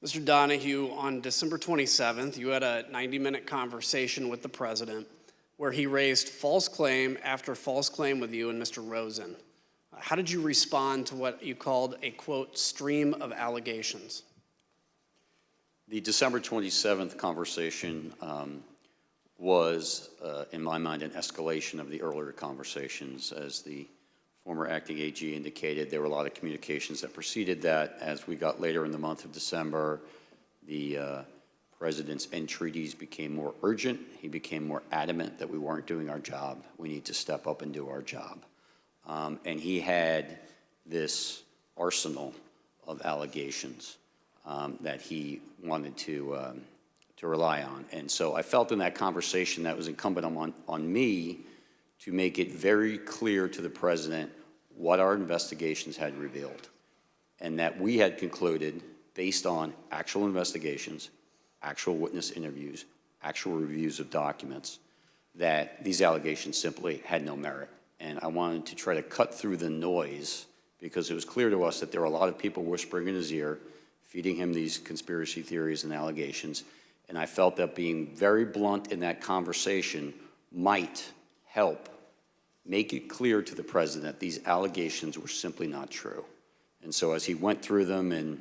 Mr. Donahue, on December 27th, you had a 90-minute conversation with the president where he raised false claim after false claim with you and Mr. Rosen. How did you respond to what you called a, quote, stream of allegations? The December 27th conversation was, in my mind, an escalation of the earlier conversations. As the former acting AG indicated, there were a lot of communications that preceded that. As we got later in the month of December, the president's entreaties became more urgent. He became more adamant that we weren't doing our job. We need to step up and do our job. And he had this arsenal of allegations that he wanted to rely on. And so I felt in that conversation that was incumbent on me to make it very clear to the president what our investigations had revealed, and that we had concluded, based on actual investigations, actual witness interviews, actual reviews of documents, that these allegations simply had no merit. And I wanted to try to cut through the noise, because it was clear to us that there were a lot of people whispering in his ear, feeding him these conspiracy theories and allegations. And I felt that being very blunt in that conversation might help make it clear to the president that these allegations were simply not true. And so as he went through them in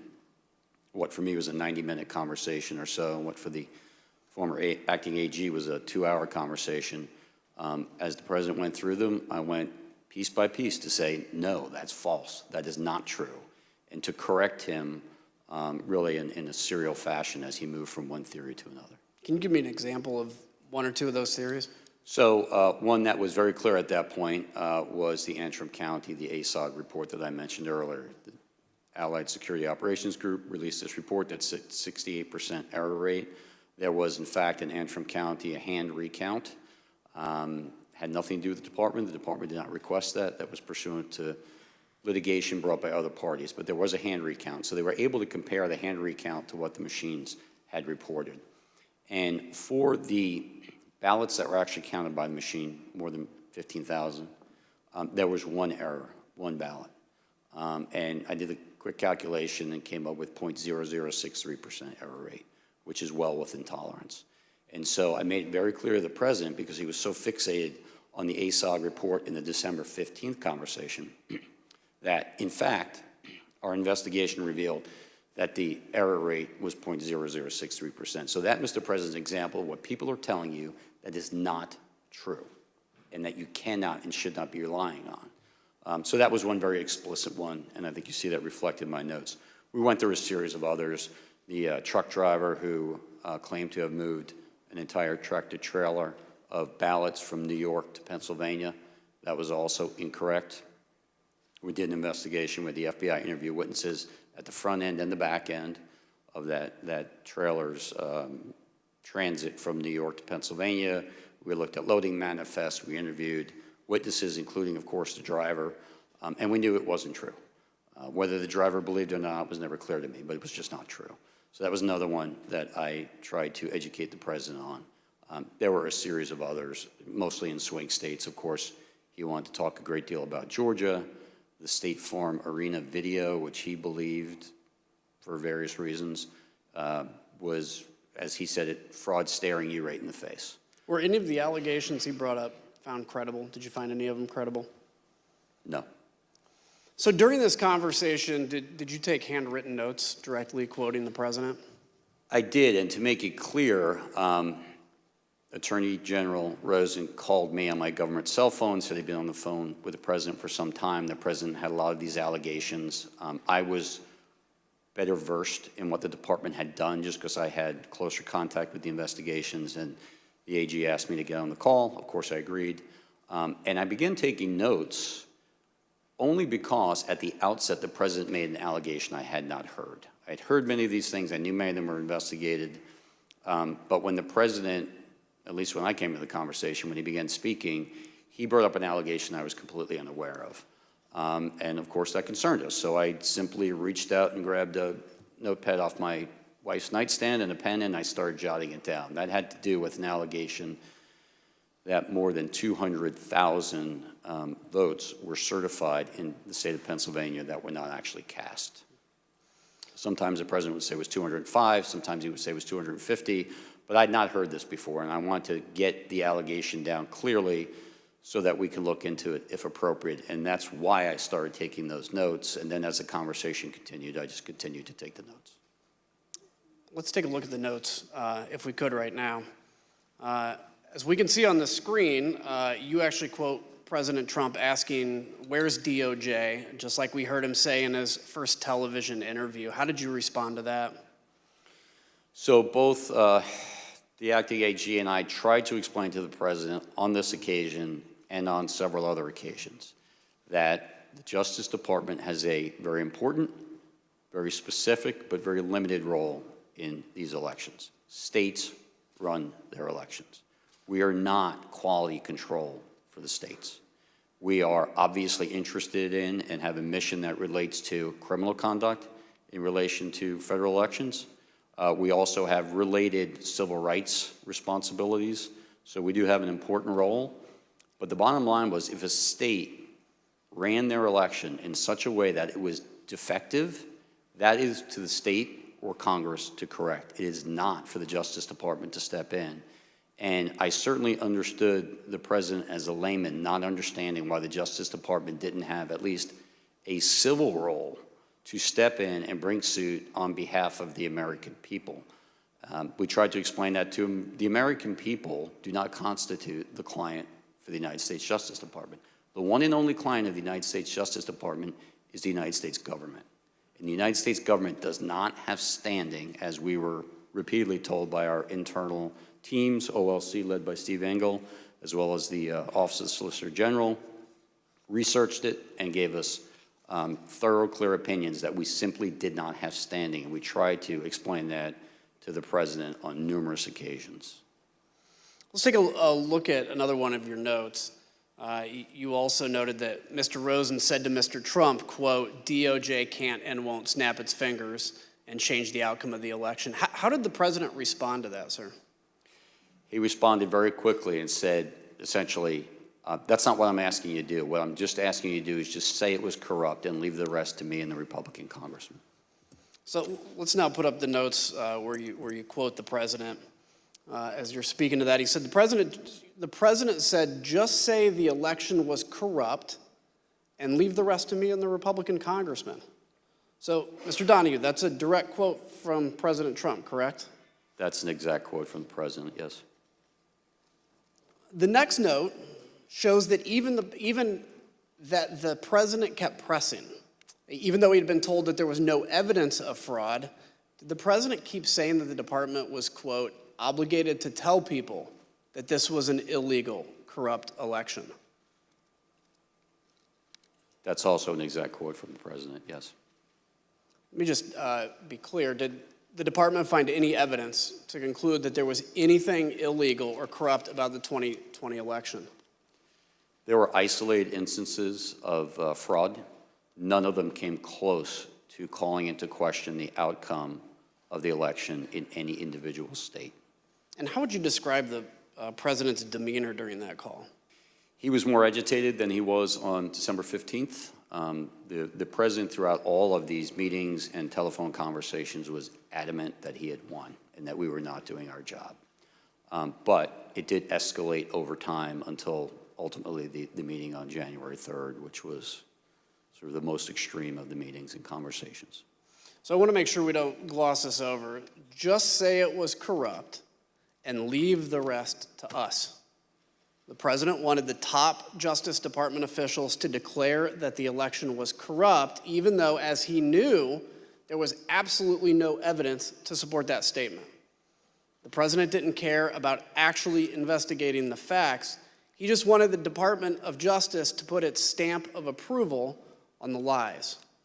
what for me was a 90-minute conversation or so, and what for the former acting AG was a 2-hour conversation, as the president went through them, I went piece by piece to say, no, that's false, that is not true, and to correct him really in a serial fashion as he moved from one theory to another. Can you give me an example of one or two of those theories? So one that was very clear at that point was the Antrim County, the ASOG report that I mentioned earlier. The Allied Security Operations Group released this report that's at 68% error rate. There was, in fact, in Antrim County, a hand recount. Had nothing to do with the department. The department did not request that. That was pursuant to litigation brought by other parties, but there was a hand recount. So they were able to compare the hand recount to what the machines had reported. And for the ballots that were actually counted by the machine, more than 15,000, there was one error, one ballot. And I did a quick calculation and came up with 0.0063% error rate, which is well within tolerance. And so I made it very clear to the president, because he was so fixated on the ASOG report in the December 15th conversation, that in fact, our investigation revealed that the error rate was 0.0063%. So that, Mr. President's example of what people are telling you that is not true, and that you cannot and should not be relying on. So that was one very explicit one, and I think you see that reflected in my notes. We went through a series of others. The truck driver who claimed to have moved an entire tractor-trailer of ballots from New York to Pennsylvania, that was also incorrect. We did an investigation where the FBI interviewed witnesses at the front end and the back end of that trailer's transit from New York to Pennsylvania. We looked at loading manifests. We interviewed witnesses, including, of course, the driver, and we knew it wasn't true. Whether the driver believed it or not was never clear to me, but it was just not true. So that was another one that I tried to educate the president on. There were a series of others, mostly in swing states. Of course, he wanted to talk a great deal about Georgia, the State Farm Arena video, which he believed, for various reasons, was, as he said it, fraud staring you right in the face. Were any of the allegations he brought up found credible? Did you find any of them credible? No. So during this conversation, did you take handwritten notes directly quoting the president? I did, and to make it clear, Attorney General Rosen called me on my government cell phone, said he'd been on the phone with the president for some time. The president had a lot of these allegations. I was better versed in what the department had done just because I had closer contact with the investigations, and the AG asked me to get on the call. Of course, I agreed. And I began taking notes only because at the outset the president made an allegation I had not heard. I'd heard many of these things. I knew many of them were investigated. But when the president, at least when I came to the conversation, when he began speaking, he brought up an allegation I was completely unaware of. And of course that concerned us. So I simply reached out and grabbed a notepad off my wife's nightstand and a pen, and I started jotting it down. That had to do with an allegation that more than 200,000 votes were certified in the state of Pennsylvania that were not actually cast. Sometimes the president would say it was 205, sometimes he would say it was 250, but I'd not heard this before, and I want to get the allegation down clearly so that we can look into it if appropriate, and that's why I started taking those notes, and then as the conversation continued, I just continued to take the notes. Let's take a look at the notes, if we could right now. As we can see on the screen, you actually quote President Trump asking, "Where's DOJ?" just like we heard him say in his first television interview. How did you respond to that? So both the acting AG and I tried to explain to the president on this occasion and on several other occasions that the Justice Department has a very important, very specific, but very limited role in these elections. States run their elections. We are not quality control for the states. We are obviously interested in and have a mission that relates to criminal conduct in relation to federal elections. We also have related civil rights responsibilities, so we do have an important role. But the bottom line was, if a state ran their election in such a way that it was defective, that is to the state or Congress to correct. It is not for the Justice Department to step in. And I certainly understood the president as a layman, not understanding why the Justice Department didn't have at least a civil role to step in and bring suit on behalf of the American people. We tried to explain that to him. The American people do not constitute the client for the United States Justice Department. The one and only client of the United States Justice Department is the United States government. And the United States government does not have standing, as we were repeatedly told by our internal teams, OLC led by Steve Engel, as well as the Office of the Solicitor General, researched it and gave us thorough, clear opinions that we simply did not have standing. And we tried to explain that to the president on numerous occasions. Let's take a look at another one of your notes. You also noted that Mr. Rosen said to Mr. Trump, quote, "DOJ can't and won't snap its fingers and change the outcome of the election." How did the president respond to that, sir? He responded very quickly and said, essentially, that's not what I'm asking you to do. What I'm just asking you to do is just say it was corrupt and leave the rest to me and the Republican congressman. So let's now put up the notes where you quote the president. As you're speaking to that, he said, the president said, "Just say the election was corrupt and leave the rest to me and the Republican congressman." So, Mr. Donahue, that's a direct quote from President Trump, correct? That's an exact quote from the president, yes. The next note shows that even that the president kept pressing. Even though he had been told that there was no evidence of fraud, did the president keep saying that the department was, quote, "obligated to tell people that this was an illegal, corrupt election"? That's also an exact quote from the president, yes. Let me just be clear. Did the department find any evidence to conclude that there was anything illegal or corrupt about the 2020 election? There were isolated instances of fraud. None of them came close to calling into question the outcome of the election in any individual state. And how would you describe the president's demeanor during that call? He was more agitated than he was on December 15th. The president, throughout all of these meetings and telephone conversations, was adamant that he had won and that we were not doing our job. But it did escalate over time until ultimately the meeting on January 3rd, which was sort of the most extreme of the meetings and conversations. So I want to make sure we don't gloss this over. Just say it was corrupt and leave the rest to us. The president wanted the top Justice Department officials to declare that the election was corrupt, even though, as he knew, there was absolutely no evidence to support that statement. The president didn't care about actually investigating the facts. He just wanted the Department of Justice to put its stamp of approval on the lies.